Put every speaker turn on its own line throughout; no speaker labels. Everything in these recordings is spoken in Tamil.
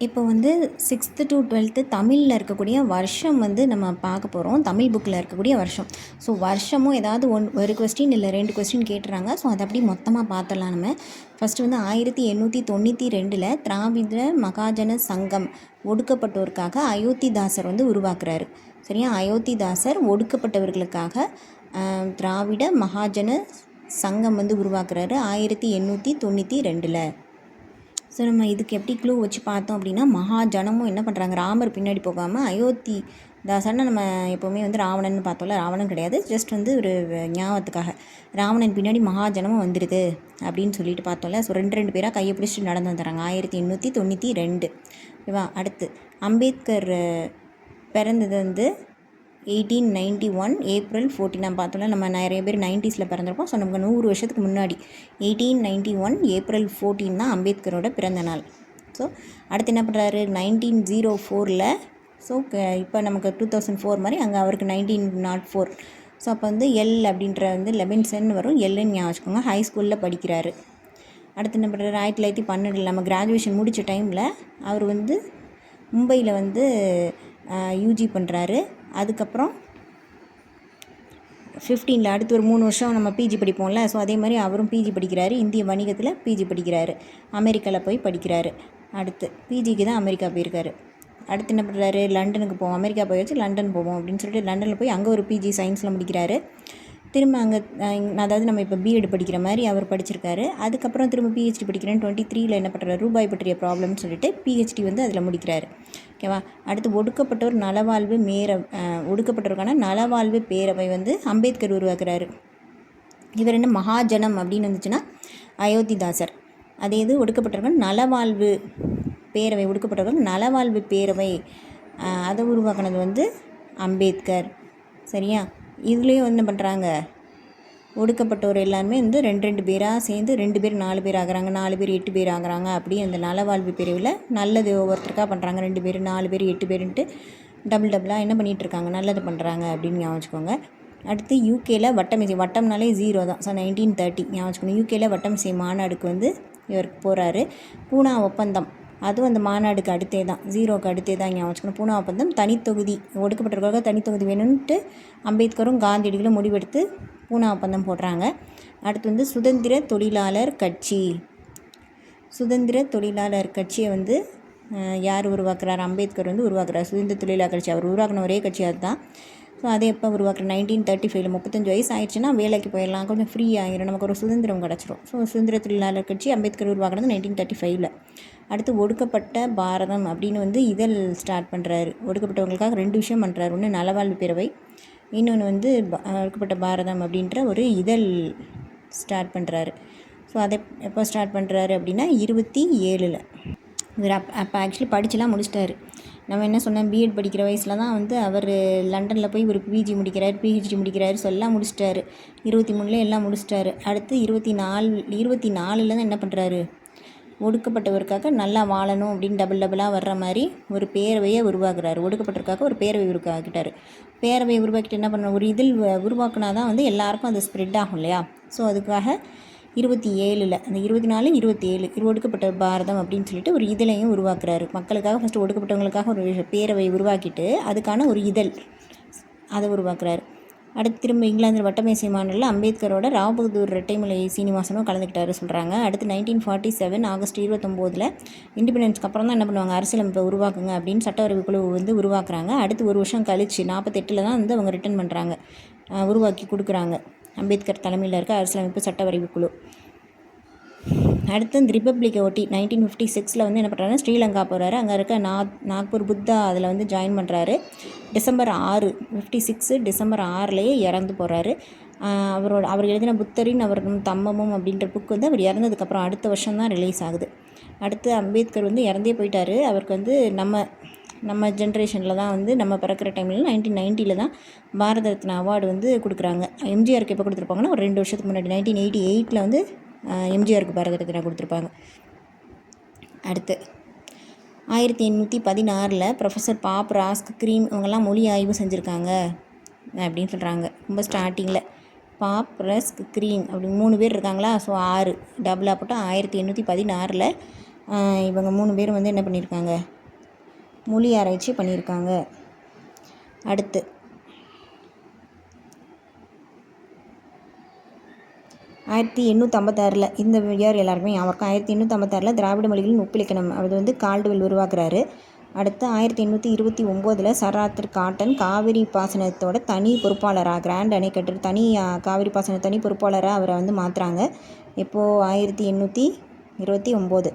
இப்போ வந்து 6th to 12th தமிழில் இருக்கக்கூடிய வருஷம் வந்து நம்ம பார்க்க போகிறோம். தமிழ் புக்கில் இருக்கக்கூடிய வருஷம். ஸோ வருஷமும் ஏதாவது ஒரு கொஸ்டின் இல்லை 2 கொஸ்டின் கேட்டுறாங்க. ஸோ அதை அப்படியே மொத்தமாக பார்த்துடலாம் நம்ம. ஃபஸ்ட்டு வந்து 1892 திராவிட மகாஜன சங்கம் ஒடுக்கப்பட்டோருக்காக அயோத்திதாசர் வந்து உருவாக்குறாரு. சரியா? அயோத்திதாசர் ஒடுக்கப்பட்டவர்களுக்காக திராவிட மகாஜன சங்கம் வந்து உருவாக்குறாரு 1892. ஸோ நம்ம இதுக்கு எப்படி க்ளூ வச்சு பார்த்தோம் அப்படின்னா, மகாஜனமும் என்ன பண்ணுறாங்க, ராமர் பின்னாடி போகாமல் அயோத்தி தாசன்னா நம்ம எப்போவுமே வந்து ராவணன் பார்த்தோம்ல, ராவணன் கிடையாது, ஜஸ்ட் வந்து ஒரு ஞாபகத்துக்காக ராவணன் பின்னாடி மகாஜனமும் வந்துடுது அப்படின்னு சொல்லிட்டு பார்த்தோம்ல. ஸோ ரெண்டு பேராக கையை பிடிச்சிட்டு நடந்து வந்துடுறாங்க 1892. ஓகேவா? அடுத்து அம்பேத்கர் பிறந்தது வந்து 1891 ஏப்ரல் 14. நம்ம பார்த்தோம்னா நம்ம நிறைய பேர் 90s பிறந்திருப்போம். ஸோ நமக்கு 100 வருஷத்துக்கு முன்னாடி 1891 ஏப்ரல் 14 தான் அம்பேத்கரோட பிறந்த நாள். ஸோ அடுத்து என்ன பண்ணுறாரு 1904. ஸோ இப்போ நமக்கு 2004 மாதிரி அங்கே அவருக்கு 1904. ஸோ அப்போ வந்து எல் அப்படின்ற வந்து லெபன்சன் வரும், எல்லுன்னு ஞாபகம் வச்சுக்கோங்க. ஹை ஸ்கூலில் படிக்கிறாரு. அடுத்து என்ன பண்ணுறாரு 1912 நம்ம கிராஜுவேஷன் முடித்த டைமில் அவர் வந்து மும்பையில் வந்து யூஜி பண்ணுறாரு. அதுக்கப்புறம் 15 அடுத்து ஒரு 3 வருஷம் நம்ம பிஜி படிப்போம்ல. ஸோ அதே மாதிரி அவரும் பிஜி படிக்கிறாரு. இந்திய வணிகத்தில் பிஜி படிக்கிறாரு. அமெரிக்காவில் போய் படிக்கிறாரு. அடுத்து பிஜிக்கு தான் அமெரிக்கா போயிருக்காரு. அடுத்து என்ன பண்ணுறாரு லண்டனுக்கு போவோம். அமெரிக்கா போயாச்சு லண்டன் போவோம் அப்படின்னு சொல்லிட்டு லண்டனில் போய் அங்கே ஒரு பிஜி சயின்ஸில் முடிக்கிறாரு. திரும்ப அங்கே அதாவது நம்ம இப்போ பிஎட் படிக்கிற மாதிரி அவர் படிச்சிருக்காரு. அதுக்கப்புறம் திரும்ப பிஹெச்டி படிக்கிறேன்னு 23 என்ன பண்ணுறாரு ரூபாய் பற்றிய ப்ராப்ளம்னு சொல்லிட்டு பிஹெச்டி வந்து அதில் முடிக்கிறாரு. ஓகேவா? அடுத்து ஒடுக்கப்பட்டோர் நலவாழ்வு ஒடுக்கப்பட்டோருக்கான நலவாழ்வு பேரவை வந்து அம்பேத்கர் உருவாக்குறாரு. இவர் என்ன மகாஜனம் அப்படின்னு வந்துச்சுன்னா அயோத்திதாசர். அதே இது ஒடுக்கப்பட்டவர்கள் நலவாழ்வு பேரவை, ஒடுக்கப்பட்டவர்கள் நலவாழ்வு பேரவை அதை உருவாக்குனது வந்து அம்பேத்கர். சரியா? இதுலேயும் என்ன பண்ணுறாங்க ஒடுக்கப்பட்டவர் எல்லாருமே வந்து 2 பேராக சேர்ந்து 2 பேர் 4 பேர் ஆகிறாங்க, 4 பேர் 8 பேர் ஆகிறாங்க. அப்படி அந்த நலவாழ்வு பிரிவில் நல்லது ஒவ்வொருத்தருக்காக பண்ணுறாங்க. 2 பேர் 4 பேர் 8 பேருன்ட்டு டபுளாக என்ன பண்ணிகிட்ருக்காங்க, நல்லது பண்ணுறாங்க அப்படின்னு ஞாபகம் வச்சுக்கோங்க. அடுத்து யூகேயில் வட்டமிசை, வட்டம்னாலே 0 தான். ஸோ 1930 ஞாபகம் வச்சுக்கணும். யூகேயில் வட்டமிசை மாநாடுக்கு வந்து இவருக்கு போகிறாரு. பூனா ஒப்பந்தம் அதுவும் அந்த மாநாடுக்கு அடுத்தே தான், 0க்கு அடுத்தே தான் ஞாபகம் வச்சுக்கணும். பூனா ஒப்பந்தம் தனித்தொகுதி ஒடுக்கப்பட்டவர்களுக்காக தனித்தொகுதி வேணும்ன்ட்டு அம்பேத்கரும் காந்தியடிகளும் முடிவெடுத்து பூனா ஒப்பந்தம் போடுறாங்க. அடுத்து வந்து சுதந்திர தொழிலாளர் கட்சி. சுதந்திர தொழிலாளர் கட்சியை வந்து யார் உருவாக்குறார், அம்பேத்கர் வந்து உருவாக்குறார். சுதந்திர தொழிலாளர் கட்சி அவர் உருவாக்கின ஒரே கட்சி அதுதான். ஸோ அதை எப்போ உருவாக்குற 1935 35 வயசு ஆயிடுச்சுன்னா வேலைக்கு போயிடலாம், கொஞ்சம் ஃப்ரீ ஆகிடும், நமக்கு ஒரு சுதந்திரம் கிடச்சிரும். ஸோ சுதந்திர தொழிலாளர் கட்சி அம்பேத்கர் உருவாக்குறது 1935. அடுத்து ஒடுக்கப்பட்ட பாரதம் அப்படின்னு வந்து இதழ் ஸ்டார்ட் பண்ணுறாரு. ஒடுக்கப்பட்டவங்களுக்காக 2 விஷயம் பண்ணுறாரு. ஒன்று நலவாழ்வு பேரவை, இன்னொன்று வந்து ஒடுக்கப்பட்ட பாரதம் அப்படின்ற ஒரு இதழ் ஸ்டார்ட் பண்ணுறாரு. ஸோ அதை எப்போ ஸ்டார்ட் பண்ணுறாரு அப்படின்னா 27. இவர் அப்போ ஆக்சுவலி படிச்சுலாம் முடிச்சிட்டாரு. நம்ம என்ன சொன்னோம், பிஎட் படிக்கிற வயசில் தான் வந்து அவர் லண்டனில் போய் ஒரு பிஜி முடிக்கிறார், பிஹெச்டி முடிக்கிறாரு. ஸோ எல்லாம் முடிச்சிட்டாரு. 23 எல்லாம் முடிச்சிட்டாரு. அடுத்து 24 தான் என்ன பண்ணுறாரு, ஒடுக்கப்பட்டவருக்காக நல்லா வாழணும் அப்படின்னு டபுளாக வர்ற மாதிரி ஒரு பேரவையை உருவாக்குறாரு. ஒடுக்கப்பட்டவருக்காக ஒரு பேரவை உருவாக்கிட்டார். பேரவையை உருவாக்கிட்டு என்ன பண்ண, ஒரு இதில் உருவாக்குனா தான் வந்து எல்லாருக்கும் அது ஸ்ப்ரெட் ஆகும் இல்லையா? ஸோ அதுக்காக 27 அந்த 24 27 ஒடுக்கப்பட்ட பாரதம் அப்படின்னு சொல்லிட்டு ஒரு இதழையும் உருவாக்குறாரு. மக்களுக்காக ஃபஸ்ட்டு ஒடுக்கப்பட்டவங்களுக்காக ஒரு பேரவை உருவாக்கிட்டு அதுக்கான ஒரு இதழ் அதை உருவாக்குறாரு. அடுத்து திரும்ப இங்கிலாந்து வட்டமேசை மாநாட்டில் அம்பேத்கரோட ராவ் பகதூர் ரெட்டைமலை சீனிவாசனும் கலந்துக்கிட்டாரு சொல்கிறாங்க. அடுத்து 1947 ஆகஸ்ட் 29 இண்டிபெண்டன்ஸ்க்கு அப்புறம் தான் என்ன பண்ணுவாங்க, அரசியலமைப்பை உருவாக்குங்க அப்படின்னு சட்டவரைவு குழு வந்து உருவாக்குறாங்க. அடுத்து ஒரு வருஷம் கழிச்சு 48 தான் வந்து அவங்க ரிட்டர்ன் பண்ணுறாங்க, உருவாக்கி கொடுக்குறாங்க அம்பேத்கர் தலைமையில் இருக்க அரசியலமைப்பு சட்டவரைவு குழு. அடுத்து இந்த ரிப்பப்ளிக்கை ஒட்டி 1956 வந்து என்ன பண்ணுறாரு, ஸ்ரீலங்கா போகிறாரு. அங்கே இருக்க நாக்பூர் புத்தா அதில் வந்து ஜாயின் பண்ணுறாரு. டிசம்பர் 6 56 டிசம்பர் 6 இறந்து போகிறாரு. அவர் எழுதின புத்தரின் அவர் தம்மமும் அப்படின்ற புக் வந்து அவர் இறந்ததுக்கப்புறம் அடுத்த வருஷம் தான் ரிலீஸ் ஆகுது. அடுத்து அம்பேத்கர் வந்து இறந்தே போயிட்டார். அவருக்கு வந்து நம்ம ஜென்ரேஷனில் தான் வந்து நம்ம பிறக்கிற டைமில் 1990 தான் பாரத ரத்னா அவார்டு வந்து கொடுக்குறாங்க. எம்ஜிஆருக்கு எப்போ கொடுத்துருப்பாங்கன்னா ஒரு 2 வருஷத்துக்கு முன்னாடி 1988 வந்து எம்ஜிஆருக்கு பாரத ரத்னா கொடுத்துருப்பாங்க. அடுத்து 1816 ப்ரொஃபஸர் பாப் ராஸ்க் கிரீம் இவங்கெல்லாம் மொழி ஆய்வு செஞ்சுருக்காங்க அப்படின்னு சொல்கிறாங்க. ரொம்ப ஸ்டார்டிங்கில் பாப் ரஸ்க் கிரீம் அப்படி 3 பேர் இருக்காங்களா. ஸோ 6 டபுளாக போட்டால் 1816 இவங்க 3 பேரும் வந்து என்ன பண்ணியிருக்காங்க, மொழி ஆராய்ச்சி பண்ணியிருக்காங்க. அடுத்து 1856 இந்த இயர் எல்லாருக்குமே ஞாபகம். 1856 திராவிட மொழிகளின் ஒப்பிலக்கணம் அது வந்து கால்டுவெல் உருவாக்குறாரு. அடுத்து 1829 சர் ஆர்தர் காட்டன் காவிரி பாசனத்தோட தனி பொறுப்பாளராக, கிராண்ட் அணைக்கட்டு தனி காவிரி பாசன தனி பொறுப்பாளராக அவரை வந்து மாற்றுறாங்க. இப்போது 1829.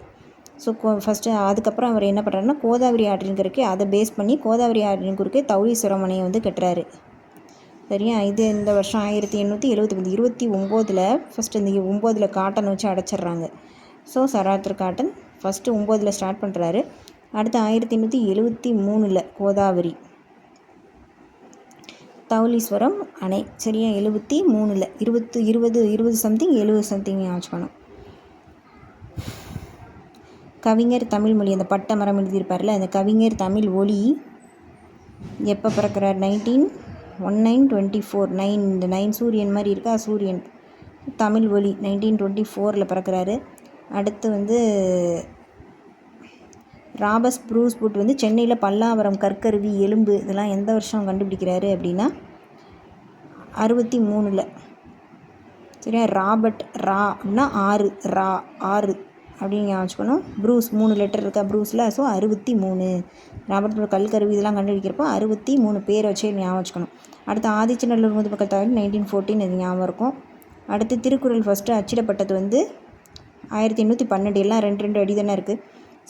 ஸோ ஃபஸ்ட்டு அதுக்கப்புறம் அவர் என்ன பண்ணுறாருன்னா, கோதாவரி ஆற்றின் குறுக்கே அதை பேஸ் பண்ணி கோதாவரி ஆற்றின் குறுக்கே தௌலீஸ்வரம் அணையை வந்து கட்டுறாரு. சரியா? இது இந்த வருஷம் 1879 29 ஃபஸ்ட்டு இந்த 9 காட்டன் வச்சு அடைச்சிட்றாங்க. So sir Arthur Cotton first 9 start பண்ணுறாரு. அடுத்து 1873 கோதாவரி தௌலீஸ்வரம் அணை. சரியா? 73 20 சம்திங் 70 சம்திங் ஆச்சுக்கணும். கவிஞர் தமிழ் மொழி அந்த பட்ட மரம் எழுதியிருப்பார்ல, அந்த கவிஞர் தமிழ் ஒளி எப்போ பிறக்கிறார்? 1924 இந்த 9 சூரியன் மாதிரி இருக்கா, சூரியன் தமிழ் ஒளி 1924 பிறக்கிறாரு. அடுத்து வந்து ராபர்ட் ப்ரூஸ் புட் வந்து சென்னையில் பல்லாவரம் கற்கருவி எலும்பு இதெல்லாம் எந்த வருஷம் கண்டுபிடிக்கிறாரு அப்படின்னா 63. சரியா? ராபர்ட் ரா அப்படின்னா 6 ரா 6 அப்படின்னு ஞாபகம். ப்ரூஸ் 3 லெட்டர் இருக்கா ப்ரூஸில், ஸோ 63. ராபர்ட் கல்கருவி இதெல்லாம் கண்டுபிடிக்கிறப்போ 63 பேரை வச்சு ஞாபகம் வச்சுக்கணும். அடுத்து ஆதிச்சநல்லூர் முதுமக்கள் தாவல் 1914 இது ஞாபகம் இருக்கும். அடுத்து திருக்குறள் ஃபஸ்ட்டு அச்சிடப்பட்டது வந்து 1812. எல்லாம் 2 அடி தானே இருக்குது.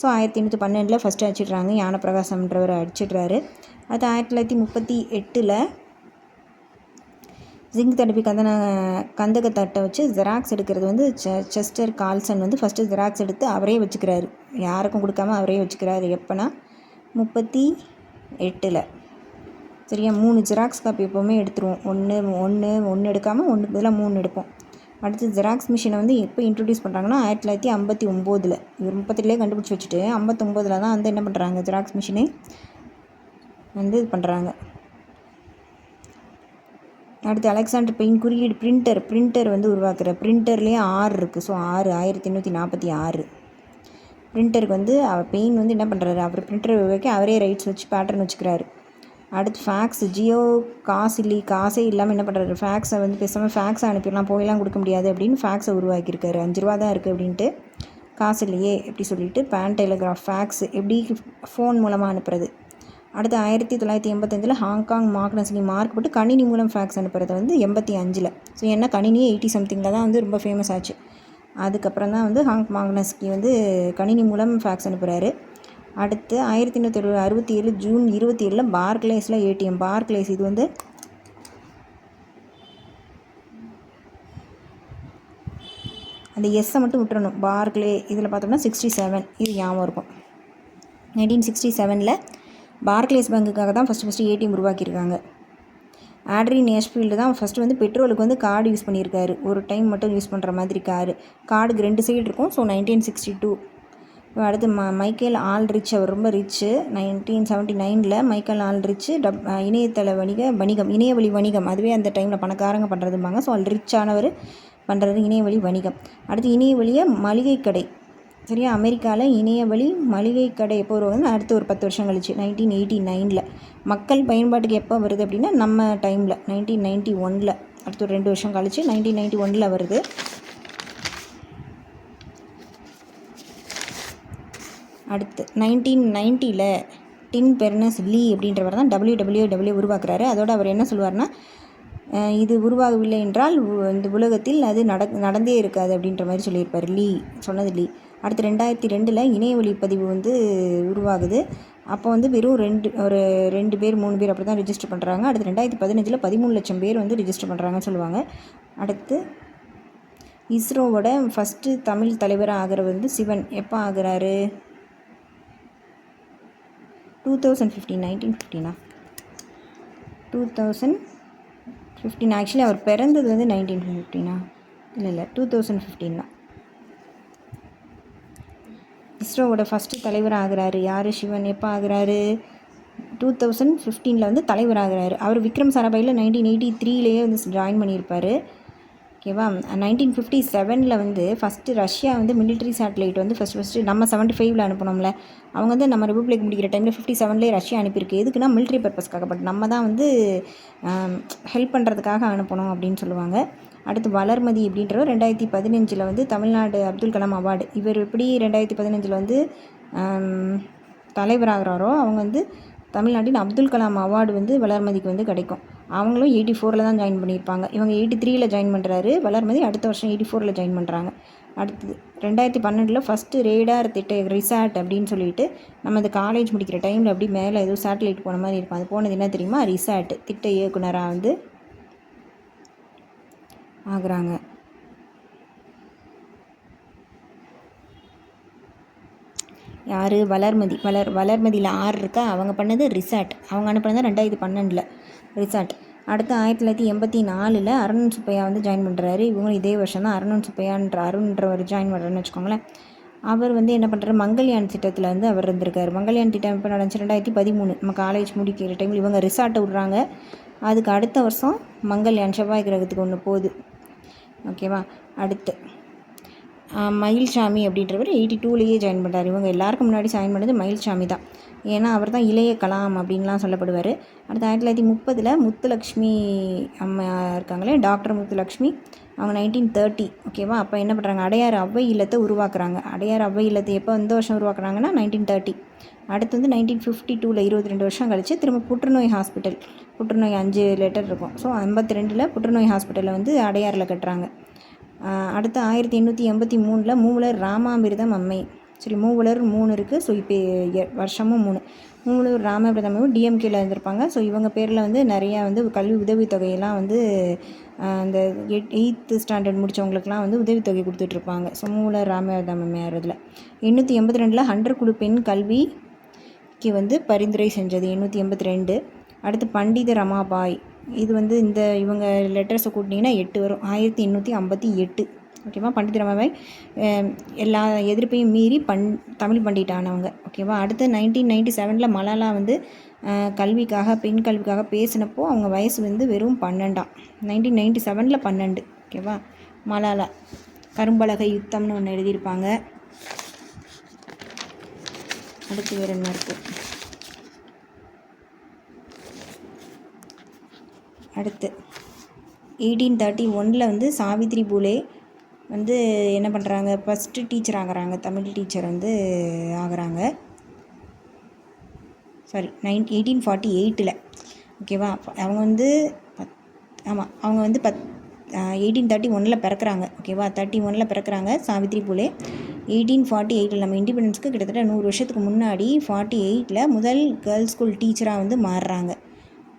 ஸோ 1812 ஃபஸ்ட்டு அச்சிடுறாங்க. ஞானப்பிரகாசம்ன்றவர் அடிச்சிடுறாரு. அடுத்து 1938 ஜிங்க் தடுப்பி கந்தகத்தட்டை வச்சு ஜெராக்ஸ் எடுக்கிறது வந்து செஸ்டர் கால்சன் வந்து ஃபஸ்ட்டு ஜெராக்ஸ் எடுத்து அவரே வச்சுக்கிறாரு. யாருக்கும் கொடுக்காம அவரே வச்சுக்கிறாரு. எப்போனா 38. சரியா? 3 ஜெராக்ஸ் காப்பி எப்போவுமே எடுத்துருவோம். ஒன்று எடுக்காமல் 1 பதிலாக 3 எடுப்போம். அடுத்து ஜெராக்ஸ் மிஷினை வந்து எப்போ இன்ட்ரடியூஸ் பண்ணுறாங்கன்னா 1959. இவர் 38 கண்டுபிடிச்சி வச்சுட்டு 59 தான் வந்து என்ன பண்ணுறாங்க, ஜெராக்ஸ் மிஷினை வந்து இது பண்ணுறாங்க. அடுத்து அலெக்சாண்டர் பெயின் குறியீடு பிரிண்டர் வந்து உருவாக்குற பிரிண்டர்லேயே 6 இருக்குது. ஸோ 6 1846 பிரிண்டருக்கு வந்து பெயின் வந்து என்ன பண்ணுறாரு, அவர் பிரிண்டர் வைக்க அவரே ரைட்ஸ் வச்சு பேட்டர்ன் வச்சுக்கிறாரு. அடுத்து ஃபேக்ஸ் ஜியோ காசே இல்லாமல் என்ன பண்ணுறாரு, ஃபேக்ஸை வந்து பேசாமல் ஃபேக்ஸை அனுப்பிடலாம், போயெல்லாம் கொடுக்க முடியாது அப்படின்னு ஃபேக்ஸை உருவாக்கியிருக்காரு. 5 ரூபா தான் இருக்குது அப்படின்ட்டு காசு இல்லையே எப்படி சொல்லிட்டு பேன் டெலிகிராஃப் ஃபேக்ஸ் எப்படி ஃபோன் மூலமாக அனுப்புறது. அடுத்து 1985 ஹாங்காங் மார்க்னஸ்லி மார்க் போட்டு கணினி மூலம் ஃபேக்ஸ் அனுப்புறது வந்து 85. ஸோ ஏன்னா கணினியே 80 சம்திங்கில் தான் வந்து ரொம்ப ஃபேமஸ் ஆச்சு. அதுக்கப்புறம் தான் வந்து மாக்னஸ்கி வந்து கணினி மூலம் ஃபேக்ஸ் அனுப்புகிறாரு. அடுத்து 1967 ஜூன் 27 பார்க்லேஸில் ஏடிஎம் பார்க்லேஸ் இது வந்து அந்த எஸ்ஸை மட்டும் விட்டுறணும். பார்க்லே இதில் பார்த்தோம்னா 67 இது ஞாபகம் இருக்கும். 1967 பார்க்லேஸ் பேங்குக்காக தான் ஃபஸ்ட்டு ஏடிஎம் உருவாக்கியிருக்காங்க. ஆட்ரின் நேஷ்ஃபீல்டு தான் ஃபஸ்ட்டு வந்து பெட்ரோலுக்கு வந்து கார்டு யூஸ் பண்ணியிருக்காரு. ஒரு டைம் மட்டும் யூஸ் பண்ணுற மாதிரி கார்டுக்கு 2 சைடு இருக்கும். ஸோ 1962. அடுத்து மைக்கேல் ஆல்ரிச் அவர் ரொம்ப ரிச்சு. 1979 மைக்கேல் ஆல்ரிச் இணையதள வணிகம் இணையவழி வணிகம் அதுவே அந்த டைமில் பணக்காரங்க பண்ணுறதும்பாங்க. ஸோ ரிச் ஆனவர் பண்ணுறது இணையவழி வணிகம். அடுத்து இணையவழியை மளிகை கடை. சரியா? அமெரிக்காவில் இணையவழி மளிகை கடை எப்போ வருவாங்க, அடுத்து ஒரு 10 வருஷம் கழிச்சு 1989 மக்கள் பயன்பாட்டுக்கு எப்போ வருது அப்படின்னா நம்ம டைமில் 1991 அடுத்து ஒரு 2 வருஷம் கழிச்சு 1991 வருது. அடுத்து 1990 டிம் பெர்னஸ் லீ அப்படின்றவர் தான் WWW உருவாக்குறாரு. அதோடு அவர் என்ன சொல்லுவார்னா, இது உருவாகவில்லை என்றால் இந்த உலகத்தில் அது நடந்தே இருக்காது அப்படின்ற மாதிரி சொல்லியிருப்பார். சொன்னது லீ. அடுத்து 2002 இணையவழி பதிவு வந்து உருவாகுது. அப்போ வந்து வெறும் 2 பேர் 3 பேர் அப்படி தான் ரிஜிஸ்டர் பண்ணுறாங்க. அடுத்து 2015 13 லட்சம் பேர் வந்து ரிஜிஸ்டர் பண்ணுறாங்கன்னு சொல்லுவாங்க. அடுத்து இஸ்ரோவோட ஃபஸ்ட்டு தமிழ் தலைவராக ஆகிறவர் வந்து சிவன். எப்போ ஆகிறாரு? 2015 2015 ஆக்சுவலி அவர் பிறந்தது வந்து 1915 இல்லை 2015 தான். இஸ்ரோவோட ஃபஸ்ட்டு தலைவர் ஆகிறாரு யார்? சிவன். எப்போ ஆகிறாரு? 2015 வந்து தலைவர் ஆகிறாரு. அவர் விக்ரம் சாராபாயில் 1983 வந்து ஜாயின் பண்ணியிருப்பார். ஓகேவா. 1957 வந்து ஃபஸ்ட்டு ரஷ்யா வந்து மிலிட்ரி சேட்டலைட் வந்து ஃபஸ்ட்டு நம்ம 75 அனுப்பினோம்ல, அவங்க வந்து நம்ம ரிப்பப்ளிக் முடிக்கிற டைமில் 57 ரஷ்யா அனுப்பியிருக்கு. எதுக்குன்னா மிலிட்ரி பர்பஸ்க்காக, பட் நம்ம தான் வந்து ஹெல்ப் பண்ணுறதுக்காக அனுப்பணும் அப்படின்னு சொல்லுவாங்க. அடுத்து வளர்மதி அப்படின்றவர் 2015 வந்து தமிழ்நாடு அப்துல் கலாம் அவார்டு. இவர் எப்படி 2015 வந்து தலைவராகிறாரோ அவங்க வந்து தமிழ்நாட்டின் அப்துல் கலாம் அவார்டு வந்து வளர்மதிக்கு வந்து கிடைக்கும். அவங்களும் 84 தான் ஜாயின் பண்ணியிருப்பாங்க. இவங்க 83 ஜாயின் பண்ணுறாரு. வளர்மதி அடுத்த வருஷம் 84 ஜாயின் பண்ணுறாங்க. அடுத்தது 2012 ஃபஸ்ட்டு ரேடார் திட்ட ரிசாட் அப்படின்னு சொல்லிட்டு நம்ம அந்த காலேஜ் முடிக்கிற டைமில் அப்படி மேலே ஏதோ சேட்டலைட் போன மாதிரி இருக்கும். அது போனது என்ன தெரியுமா? ரிசாட் திட்ட இயக்குனராக வந்து ஆகுறாங்க. யார்? வளர்மதி. வளர்மதியில் 6 இருக்கா, அவங்க பண்ணது ரிசாட். அவங்க அனுப்பினது 2012 ரிசாட். அடுத்து 1984 அருண் சுப்பையா வந்து ஜாயின் பண்ணுறாரு. இவங்களும் இதே வருஷம் தான் அருண் சுப்பையான்ற அருண்ன்றவர் ஜாயின் பண்ணுறேன்னு வச்சுக்கோங்களேன். அவர் வந்து என்ன பண்ணுறாரு? மங்கள்யான் திட்டத்தில் வந்து அவர் இருந்திருக்காரு. மங்கள்யான் திட்டம் இப்போ நடந்துச்சு 2013. நம்ம காலேஜ் முடிக்கிற டைமில் இவங்க ரிசார்ட்டை விட்றாங்க. அதுக்கு அடுத்த வருஷம் மங்கள்யான் செவ்வாய் கிரகத்துக்கு ஒன்று போகுது. ஓகேவா. அடுத்து மயில்சாமி அப்படின்றவர் 82 ஜாயின் பண்ணுறாரு. இவங்க எல்லாருக்கும் முன்னாடி ஜாயின் பண்ணது மயில்சாமி தான். ஏன்னா அவர் தான் இளைய கலாம் அப்படின்லாம் சொல்லப்படுவார். அடுத்து 1930 முத்துலக்ஷ்மி அம்மா இருக்காங்களே, டாக்டர் முத்துலக்ஷ்மி, அவங்க 1930. ஓகேவா. அப்போ என்ன பண்ணுறாங்க? அடையார் அவ்வை இல்லத்தை உருவாக்குறாங்க. அடையார் அவ்வை இல்லத்தை எப்போ எந்த வருஷம் உருவாக்குறாங்கன்னா 1930. அடுத்து வந்து 1952 22 வருஷம் கழிச்சு திரும்ப புற்றுநோய் ஹாஸ்பிட்டல், புற்றுநோய் 5 லெட்டர் இருக்கும். ஸோ 52 புற்றுநோய் ஹாஸ்பிட்டலில் வந்து அடையாரில் கட்டுறாங்க. அடுத்து 1883 மூவலர் ராமாமிர்தம் அம்மை. சரி, மூவலர் 3 இருக்குது. ஸோ இப்போ வருஷமும் 3. மூவலூர் ராமாமிர்தம் அம்மையும் டிஎம்கேல இருந்திருப்பாங்க. ஸோ இவங்க பேரில் வந்து நிறையா வந்து கல்வி உதவித்தொகையெல்லாம் வந்து அந்த 8th ஸ்டாண்டர்ட் முடித்தவங்களுக்குலாம் வந்து உதவித்தொகை கொடுத்துட்ருப்பாங்க. ஸோ மூவலர் ராமாமிர்தம் அம்மையார் இதில் 882 ஹண்டர் குழு பெண் கல்விக்கு வந்து பரிந்துரை செஞ்சது 882. அடுத்து பண்டித ரமாபாய். இது வந்து இந்த இவங்க லெட்டர்ஸை கூட்டினீங்கன்னா 8 வரும். 1858. ஓகேவா. பண்டித ரமாபாய் எல்லா எதிர்ப்பையும் மீறி தமிழ் பண்டிட்டானவங்க. ஓகேவா. அடுத்து 1997 மலாலா வந்து கல்விக்காக, பெண் கல்விக்காக பேசினப்போ அவங்க வயசு வந்து வெறும் 12. 1997 12. ஓகேவா. மலாலா கரும்பலகை யுத்தம்னு ஒன்று எழுதியிருப்பாங்க. அடுத்து வேறு என்ன இருக்குது? அடுத்து 1831 வந்து சாவித்ரி பூலே வந்து என்ன பண்ணுறாங்க? ஃபஸ்ட்டு டீச்சர் ஆகிறாங்க. தமிழ் டீச்சர் வந்து ஆகிறாங்க. சாரி, 1848. ஓகேவா. அவங்க வந்து ஆமாம், அவங்க வந்து 1831 பிறக்கிறாங்க. ஓகேவா. 31 பிறக்கிறாங்க சாவித்ரி பூலே. 1848 நம்ம இண்டிபெண்டன்ஸ்க்கு கிட்டத்தட்ட 100 வருஷத்துக்கு முன்னாடி 48 முதல் கேர்ள்ஸ் ஸ்கூல் டீச்சராக வந்து மாறுறாங்க.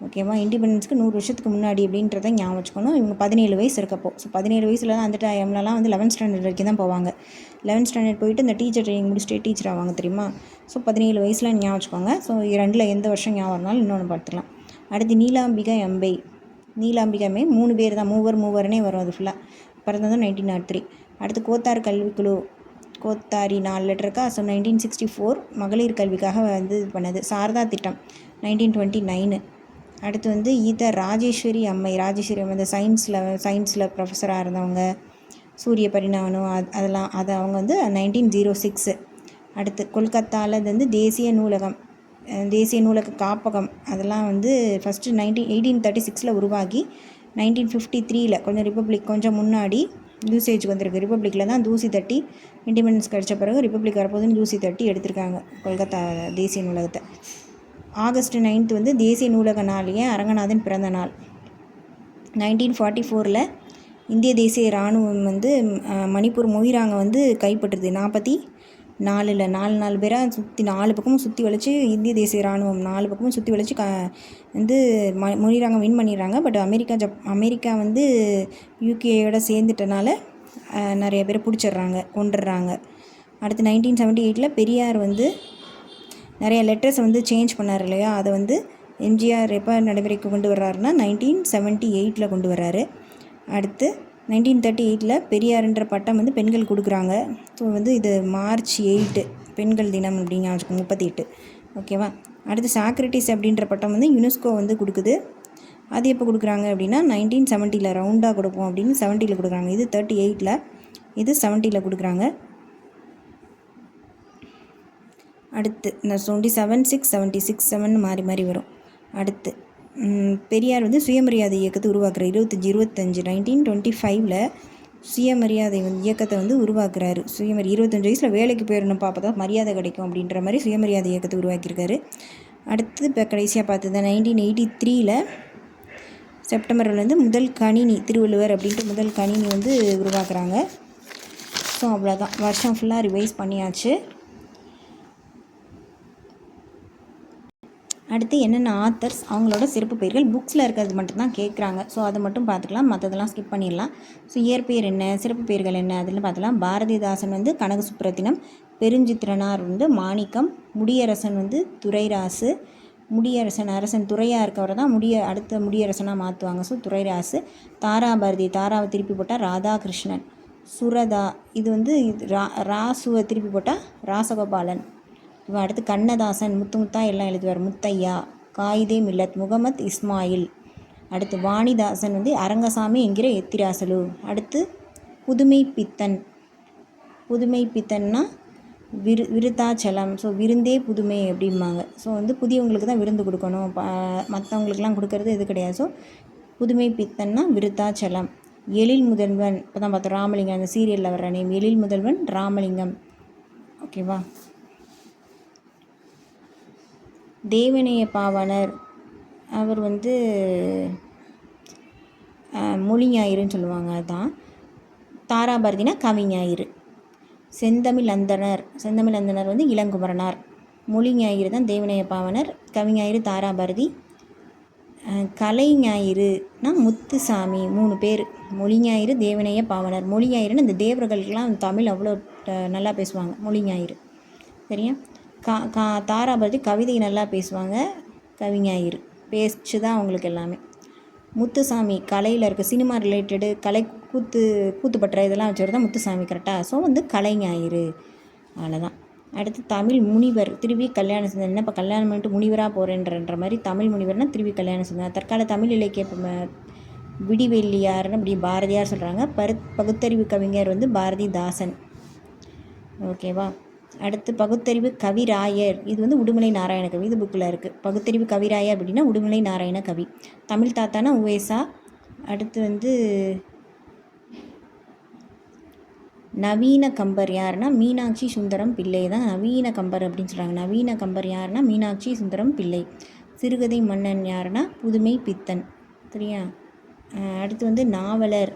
ஓகேவா. இண்டிபெண்டன்ஸ்க்கு 100 வருஷத்துக்கு முன்னாடி அப்படின்றத ஞாபகம் வச்சுக்கணும். இவங்க 17 வயசு இருக்கப்போ. ஸோ 17 வயசில் தான் அந்த டைம்லலாம் வந்து 11th ஸ்டாண்டர்ட் வரைக்கும் தான் போவாங்க. 11th ஸ்டாண்டர்ட் போயிட்டு இந்த டீச்சர் ட்ரைனிங் முடிச்சுட்டு டீச்சர் ஆவாங்க தெரியுமா. ஸோ 17 வயசில் ஞாபகம் வச்சுக்கோங்க. ஸோ 2ல் எந்த வருஷம் ஞாபகம் இருந்தாலும் இன்னொன்று பார்த்துக்கலாம். அடுத்து நீலாம்பிகை அம்பை. நீலாம்பிகை அம்பை 3 பேர் தான். மூவர்னே வரும். அது ஃபுல்லாக பிறந்ததும் 1903. அடுத்து கோத்தார் கல்விக்குழு. கோத்தாரி 4 லெட்டர் இருக்கா. ஸோ 1964 மகளிர் கல்விக்காக வந்து இது பண்ணது. சாரதா திட்டம் 1929. அடுத்து வந்து ராஜேஸ்வரி அம்மை. ராஜேஸ்வரி அம்மை இந்த சயின்ஸில் ப்ரொஃபஸராக இருந்தவங்க, சூரிய பரிணாமம் அதெல்லாம் அது அவங்க வந்து 1906. அடுத்து கொல்கத்தாவில் இது வந்து தேசிய நூலக காப்பகம் அதெல்லாம் வந்து ஃபஸ்ட்டு 1836 உருவாகி 1953 கொஞ்சம் ரிப்பப்ளிக் கொஞ்சம் முன்னாடி யூசேஜ் வந்திருக்கு. ரிப்பப்ளிக்கில் தான் தூசி தட்டி இண்டிபெண்டன்ஸ் கிடச்ச பிறகு ரிப்பப்ளிக் வரப்போதுன்னு தூசி தட்டி எடுத்திருக்காங்க கொல்கத்தா தேசிய நூலகத்தை. ஆகஸ்ட் 9 வந்து தேசிய நூலக நாள். ஏன்? அரங்கநாதன் பிறந்த நாள். 1944 இந்திய தேசிய இராணுவம் வந்து மணிப்பூர் மொய்ராங்க வந்து கைப்பற்றுது. 44 4 பேராக சுற்றி 4 பக்கமும் சுற்றி வளைச்சி இந்திய தேசிய இராணுவம் 4 பக்கமும் சுற்றி வளைச்சி வந்து மொய்ராங்க வின் பண்ணிடுறாங்க. பட் அமெரிக்கா வந்து யூகேயோட சேர்ந்துட்டனால நிறைய பேரை பிடிச்சிடுறாங்க, கொண்டுடுறாங்க. அடுத்து 1978 பெரியார் வந்து நிறைய லெட்டர்ஸ் வந்து சேஞ்ச் பண்ணார் இல்லையா. அதை வந்து எம்ஜிஆர் எப்போ நடைமுறைக்கு கொண்டு வர்றாருன்னா 1978 கொண்டு வர்றாரு. அடுத்து 1938 பெரியார்ன்ற பட்டம் வந்து பெண்கள் கொடுக்குறாங்க. ஸோ வந்து இது March 8 பெண்கள் தினம் அப்படிங்க 38. ஓகேவா. அடுத்து சாக்ரட்டிஸ் அப்படின்ற பட்டம் வந்து யுனெஸ்கோ வந்து கொடுக்குது. அது எப்போ கொடுக்குறாங்க அப்படின்னா 1970 ரவுண்டாக கொடுப்போம் அப்படின்னு 70 கொடுக்குறாங்க. இது 38, இது 70 கொடுக்குறாங்க. அடுத்து இந்த 27, 6, 76, 7 மாறி மாறி வரும். அடுத்து பெரியார் வந்து சுயமரியாதை இயக்கத்தை உருவாக்குறாரு. 25 1925 சுயமரியாதை இயக்கத்தை வந்து உருவாக்குறாரு. 25 வயசில் வேலைக்கு போயிடணும், அப்போ தான் மரியாதை கிடைக்கும் அப்படின்ற மாதிரி சுயமரியாதை இயக்கத்தை உருவாக்கியிருக்காரு. அடுத்து இப்போ கடைசியாக பார்த்தது 1983 செப்டம்பரில் வந்து முதல் கணினி திருவள்ளுவர் அப்படின்ட்டு முதல் கணினி வந்து உருவாக்குறாங்க. ஸோ அவ்வளோதான், வருஷம் ஃபுல்லாக ரிவைஸ் பண்ணியாச்சு. அடுத்து என்னென்ன ஆத்தர்ஸ், அவங்களோட சிறப்பு பெயர்கள் புக்ஸில் இருக்கிறது மட்டும்தான் கேட்குறாங்க. ஸோ அதை மட்டும் பார்த்துக்கலாம், மற்றதெல்லாம் ஸ்கிப் பண்ணிடலாம். ஸோ இயற்பெயர் என்ன, சிறப்பு பெயர்கள் என்ன அதில் பார்த்துக்கலாம். பாரதிதாசன் வந்து கனக சுப்புரத்தினம், பெருஞ்சித்திரனார் வந்து மாணிக்கம், முடியரசன் வந்து துரைராசு, அரசன் துறையாக இருக்கவரை தான் அடுத்த முடியரசனாக மாற்றுவாங்க. ஸோ துரைராசு. தாராபாரதி, தாராவை திருப்பி போட்டால் ராதாகிருஷ்ணன். சுரதா, இது வந்து ராசுவை திருப்பி போட்டால் ராசகோபாலன். இவன் அடுத்து கண்ணதாசன், முத்தா எல்லாம் எழுதுவார், முத்தையா. காயிதே மில்லத், முகமது இஸ்மாயில். அடுத்து வாணிதாசன் வந்து அரங்கசாமி என்கிற எத்திராசலு. அடுத்து புதுமை பித்தன்னா விருத்தாச்சலம். ஸோ விருந்தே புதுமை அப்படிம்பாங்க. ஸோ வந்து புதியவங்களுக்கு தான் விருந்து கொடுக்கணும், மற்றவங்களுக்குலாம் கொடுக்கறது இது கிடையாது. ஸோ புதுமை பித்தன்னா விருத்தாச்சலம். எழில் முதல்வன், இப்போ தான் பார்த்தோம் ராமலிங்கம், அந்த சீரியலில் வர்ற நேம் எழில் முதல்வன் ராமலிங்கம். ஓகேவா. தேவநேய பாவாணர், அவர் வந்து மொழி ஞாயிறுன்னு சொல்லுவாங்க, அதுதான். தாராபாரதினா கவிஞாயிறு. செந்தமிழ் அந்தனர் வந்து இளங்குமரனார். மொழி ஞாயிறு தான் தேவநேய பாவாணர், கவிஞாயிறு தாராபாரதி. கலை ஞாயிறுனா முத்துசாமி. 3 பேர், மொழி ஞாயிறு, தேவநேய பாவாணர். மொழி ஞாயிறுன்னு இந்த தேவர்களுக்கெல்லாம் தமிழ் அவ்வளோ நல்லா பேசுவாங்க, மொழி ஞாயிறு. சரியா. தாராபாரதி கவிதை நல்லா பேசுவாங்க, கவிஞாயிறு பேச்சு தான் அவங்களுக்கு எல்லாமே. முத்துசாமி கலையில் இருக்க சினிமா ரிலேட்டடு கலை கூத்துப்பற்ற இதெல்லாம் வச்சுருந்தா முத்துசாமி கரெக்டாக. ஸோ வந்து கலைஞாயிறு, அவ்வளோதான். அடுத்து தமிழ் முனிவர், திருவி கல்யாண சுந்தரம். என்ன இப்போ கல்யாணம் பண்ணிட்டு முனிவராக போகிறேன்ற மாதிரி தமிழ் முனிவர்னால் திருவி கல்யாண சுந்தரம். தற்கால தமிழ் இலக்கிய விடிவெள்ளியார்னு அப்படி பாரதியார் சொல்கிறாங்க. பகுத்தறிவு கவிஞர் வந்து பாரதிதாசன். ஓகேவா. அடுத்து பகுத்தறிவு கவிராயர், இது வந்து உடுமலை நாராயண கவி, இது புக்கில் இருக்குது. பகுத்தறிவு கவிராயர் அப்படின்னா உடுமலை நாராயண கவி. தமிழ் தாத்தானா உவேசா. அடுத்து வந்து நவீன கம்பர் யாருன்னா மீனாட்சி சுந்தரம் பிள்ளை தான் நவீன கம்பர் அப்படின்னு சொல்கிறாங்க. நவீன கம்பர் யாருன்னா மீனாட்சி சுந்தரம் பிள்ளை. சிறுகதை மன்னன் யாருன்னா புதுமை பித்தன். சரியா. அடுத்து வந்து நாவலர்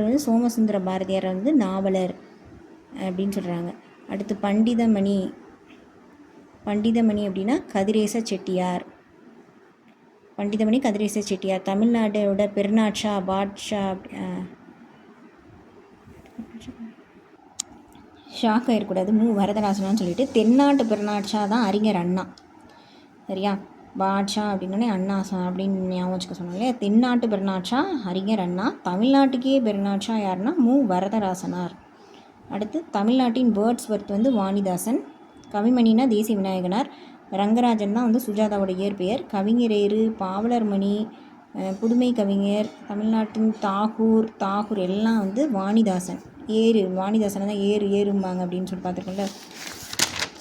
வந்து சோமசுந்தர பாரதியார் வந்து நாவலர் அப்படின்னு சொல்கிறாங்க. அடுத்து பண்டிதமணி அப்படின்னா கதிரேச செட்டியார். தமிழ்நாடோட பெருநாட்சா பாட்ஷா. ஷாக் ஆகிடக்கூடாது, வரதராசனான்னு சொல்லிட்டு. தென்னாட்டு பெருநாட்சா தான் அறிஞர் அண்ணா. சரியா. பாட்ஷா அப்படின்னே அண்ணா அப்படின்னு ஞாபகம் வச்சுக்க சொன்னோம் இல்லையா. தென்னாட்டு பெருநாட்சா அறிஞர் அண்ணா. தமிழ்நாட்டுக்கே பெருநாட்சா யாருன்னா வரதராசனார். அடுத்து தமிழ்நாட்டின் வேர்ட்ஸ்வொர்த் வந்து வாணிதாசன். கவிமணினா தேசிய விநாயகனார். ரங்கராஜன் தான் வந்து சுஜாதாவோட இயற்பெயர். கவிஞரேறு, பாவலர்மணி, புதுமை கவிஞர், தமிழ்நாட்டின் தாகூர் எல்லாம் வந்து வாணிதாசன். வாணிதாசனை தான் ஏறும்பாங்க அப்படின்னு சொல்லி பார்த்துருக்கோம்ல.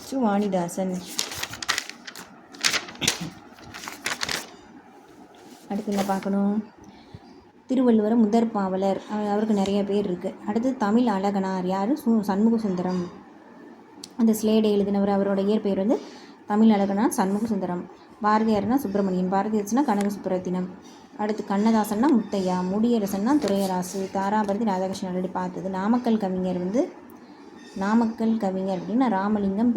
ஸோ வாணிதாசன். அடுத்து என்ன பார்க்கணும். திருவள்ளுவர் முதற் பாவலர், அவருக்கு நிறைய பேர் இருக்குது. அடுத்து தமிழ் அழகனார் யார்? சண்முக சுந்தரம். அந்த ஸ்லேடை எழுதினவர், அவரோட இயற்பெயர் வந்து தமிழ் அழகனார் சண்முக சுந்தரம். பாரதியார்னா சுப்பிரமணியன். பாரதிதாசனா கனக சுப்புரத்தினம். அடுத்து கண்ணதாசன்னா முத்தையா. முடியரசன்னா துரையராசு. தாராபாரதி ராதாகிருஷ்ணன் ஆல்ரெடி பார்த்தது. நாமக்கல் கவிஞர் அப்படின்னா ராமலிங்கம்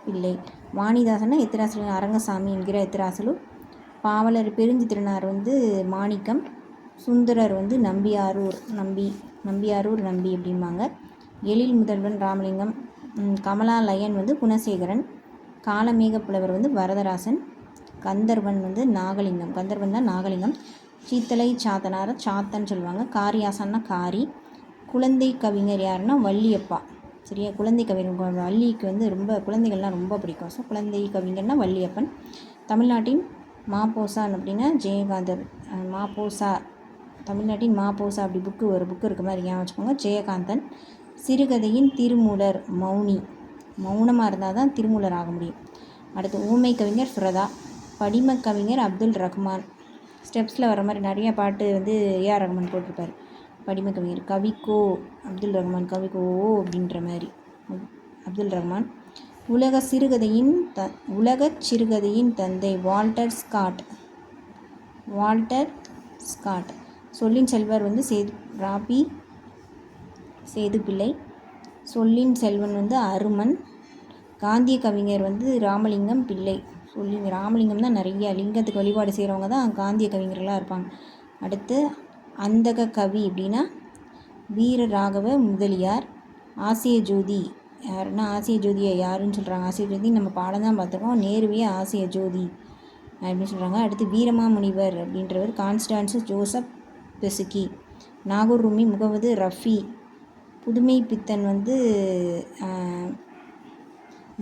பிள்ளை. வாணிதாசன்னா எத்திராசலு அரங்கசாமி என்கிற எத்திராசலு. பாவலர் பெருஞ்சித்திரனார் வந்து மாணிக்கம். சுந்தரர் வந்து நம்பியாரூர் அப்படிம்பாங்க. எழில் முதல்வன் ராமலிங்கம். கமலாலயன் வந்து குணசேகரன். காலமேக புலவர் வந்து வரதராசன். கந்தர்வன் வந்து நாகலிங்கம். சீத்தலை சாத்தனார சாத்தன்னு சொல்லுவாங்க. காரியாசன்னா காரி. குழந்தை கவிஞர் யாருன்னா வள்ளியப்பா. சரியா. குழந்தை கவிஞர் வள்ளிக்கு வந்து குழந்தைகள்லாம் ரொம்ப பிடிக்கும். ஸோ குழந்தை கவிஞர்னா வள்ளியப்பன். தமிழ்நாட்டின் மாப்போசான் அப்படின்னா ஜெயகாந்தன். மாப்போசா, தமிழ்நாட்டின் மாப்போசா அப்படி ஒரு புக்கு இருக்க மாதிரி ஞாபகம் வச்சுக்கோங்க. ஜெயகாந்தன். சிறுகதையின் திருமூலர் மௌனி, மௌனமாக இருந்தால் தான் திருமூலர் ஆக முடியும். அடுத்து ஊமை கவிஞர் ஃபிரதா. படிம கவிஞர் அப்துல் ரஹ்மான். ஸ்டெப்ஸில் வர மாதிரி நிறைய பாட்டு வந்து ஏஆர் ரஹ்மான் போட்டிருப்பார். படிம கவிஞர். கவிக்கோ அப்துல் ரஹ்மான், கவிக்கோ அப்படின்ற மாதிரி அப்துல் ரஹ்மான். உலகச் சிறுகதையின் தந்தை வால்டர் ஸ்காட். சொல்லின் செல்வர் வந்து ராபி சேதுப்பிள்ளை. சொல்லின் செல்வன் வந்து அருமன். காந்திய கவிஞர் வந்து ராமலிங்கம் பிள்ளை. ராமலிங்கம் தான் நிறைய லிங்கத்துக்கு வழிபாடு செய்கிறவங்க தான் காந்திய கவிஞர்களாக இருப்பாங்க. அடுத்து அந்தக கவி அப்படின்னா வீர ராகவ முதலியார். ஆசிய ஜோதி யாருன்னா, ஆசிய ஜோதியை யாருன்னு சொல்கிறாங்க? ஆசிய ஜோதி நம்ம பாடம் தான் பார்த்துருக்கோம். நேருவே ஆசிய ஜோதி அப்படின்னு சொல்கிறாங்க. அடுத்து வீரமாமுனிவர் அப்படின்றவர் கான்ஸ்டான்சஸ் ஜோசப் பெசுக்கி. நாகூர் ரூமி முகமது ரஃபி. புதுமை பித்தன் வந்து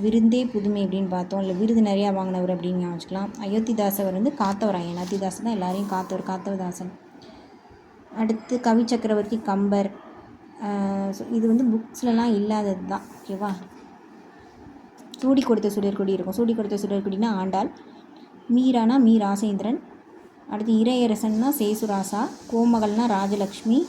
விருந்தே புதுமை அப்படின்னு பார்த்தோம். இல்லை விருது நிறையா வாங்கினவர் அப்படின்னு வச்சுக்கலாம். அயோத்திதாசவர் வந்து காத்தவராயன். அயோத்திதாசன் தான் எல்லாரையும் காத்தவதாசன். அடுத்து கவி சக்கரவர்த்தி கம்பர். இது வந்து புக்ஸ்லலாம் இல்லாதது தான். ஓகேவா? சூடி கொடுத்த சுடர்கொடி இருக்கும். சூடி கொடுத்த சுடர்கொடினா ஆண்டாள். மீரானா மீ ராசேந்திரன். அடுத்து இறையரசன்னா சேசுராசா. கோமகள்னா ராஜலக்ஷ்மி.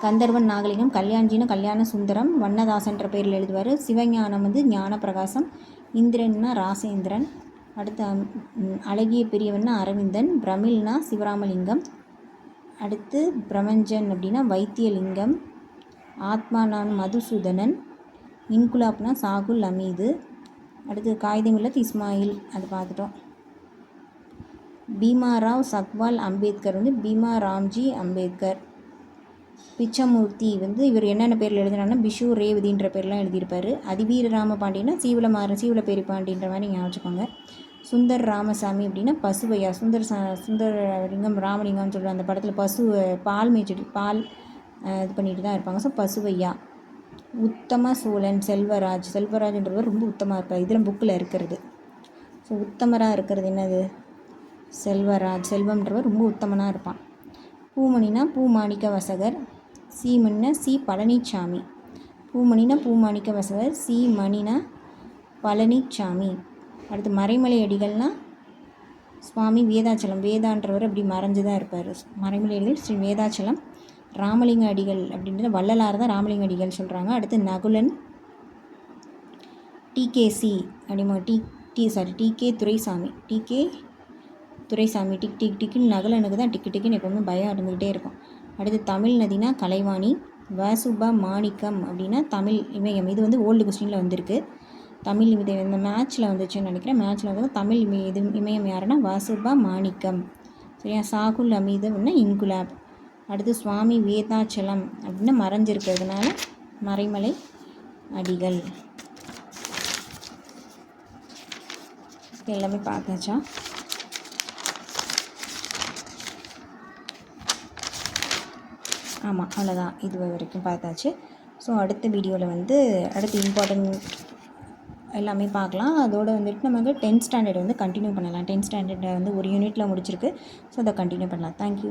கந்தர்வன் நாகலிங்கம். கல்யாண்ஜினா கல்யாண சுந்தரம். வண்ணதாசன்ற பேரில் எழுதுவார். சிவஞானம் வந்து ஞான பிரகாசம். இந்திரன்னா ராசேந்திரன். அடுத்து அழகிய பெரியவன்னா அரவிந்தன். பிரமிழ்னா சிவராமலிங்கம். அடுத்து பிரமஞ்சன் அப்படின்னா வைத்தியலிங்கம். ஆத்மானான் மதுசூதனன். இன்குலாப்னா சாகுல் அமீது. அடுத்து காகிதமில்லத் இஸ்மாயில், அது பார்த்துட்டோம். பீமாராவ் சக்வால் அம்பேத்கர் வந்து பீமா ராம்ஜி அம்பேத்கர். பிச்சமூர்த்தி வந்து இவர் என்னென்ன பேரில் எழுதினார்னா பிஷு ரேவதின்ற பேர்லாம் எழுதியிருப்பார். அதிவீரராம பாண்டியனா சீவல பாண்டின்ற மாதிரி ஞாபகம் வச்சுக்கோங்க. சுந்தர் ராமசாமி அப்படின்னா பசுவையா. சுந்தரலிங்கம் ராமலிங்கம்னு சொல்கிற அந்த படத்தில் பால் இது பண்ணிட்டு தான் இருப்பாங்க. ஸோ பசுவையா. உத்தம சோழன் செல்வராஜ்ன்றவர் ரொம்ப உத்தமாக இருப்பார். இதெல்லாம் புக்கில் இருக்கிறது. ஸோ உத்தமராக இருக்கிறது என்னது? செல்வம்ன்றவர் ரொம்ப உத்தமனாக இருப்பான். பூமணினா பூமாணிக்க வசகர். சீமணினா சி பழனிச்சாமி. பூமணினா பூமாணிக்க வசகர். சி மணினா பழனிச்சாமி. அடுத்து மறைமலை அடிகள்னால் சுவாமி வேதாச்சலம். வேதான்றவர் அப்படி மறைஞ்சு தான் இருப்பார். மறைமலை அடிகள் ஸ்ரீ வேதாச்சலம். ராமலிங்க அடிகள் அப்படின்றது வள்ளலார் தான் ராமலிங்க அடிகள் சொல்கிறாங்க. அடுத்து நகுலன். டிகேசி அப்படிமா டிகே துரைசாமி. டிக் டிக் டிக்குன்னு நகுலனுக்கு தான் டிக்கு டிக்குன்னு எப்போவுமே பயம் இருந்துக்கிட்டே இருக்கும். அடுத்து தமிழ் நதினா கலைவாணி. வசுப மாணிக்கம் அப்படின்னா தமிழ் இமயம். இது வந்து ஓல்டு கொஸ்டினில் வந்திருக்கு. தமிழ் இமயம் இந்த மேட்ச்சில் வந்துச்சுன்னு நினைக்கிறேன். மேட்ச்சில் வந்து தமிழ் இமயம் யாருன்னா வசுப மாணிக்கம். சரியா? சாகுல் அமீது அப்படின்னா இன்குலாப். அடுத்து சுவாமி வேதாச்சலம் அப்படின்னா மறைஞ்சிருக்கிறதுனால மறைமலை அடிகள். எல்லாமே பார்த்தாச்சா? ஆமாம், அவ்வளோதான். இது வரைக்கும் பார்த்தாச்சு. ஸோ அடுத்த வீடியோவில் வந்து அடுத்து இம்பார்ட்டன்ட் எல்லாமே பார்க்கலாம். அதோடு வந்துட்டு நமக்கு 10th ஸ்டாண்டர்ட் வந்து கண்டினியூ பண்ணலாம். 10th ஸ்டாண்டர்டை வந்து ஒரு யூனிட்டில் முடிச்சிருக்கு. ஸோ அதை கண்டினியூ பண்ணலாம். தேங்க்யூ.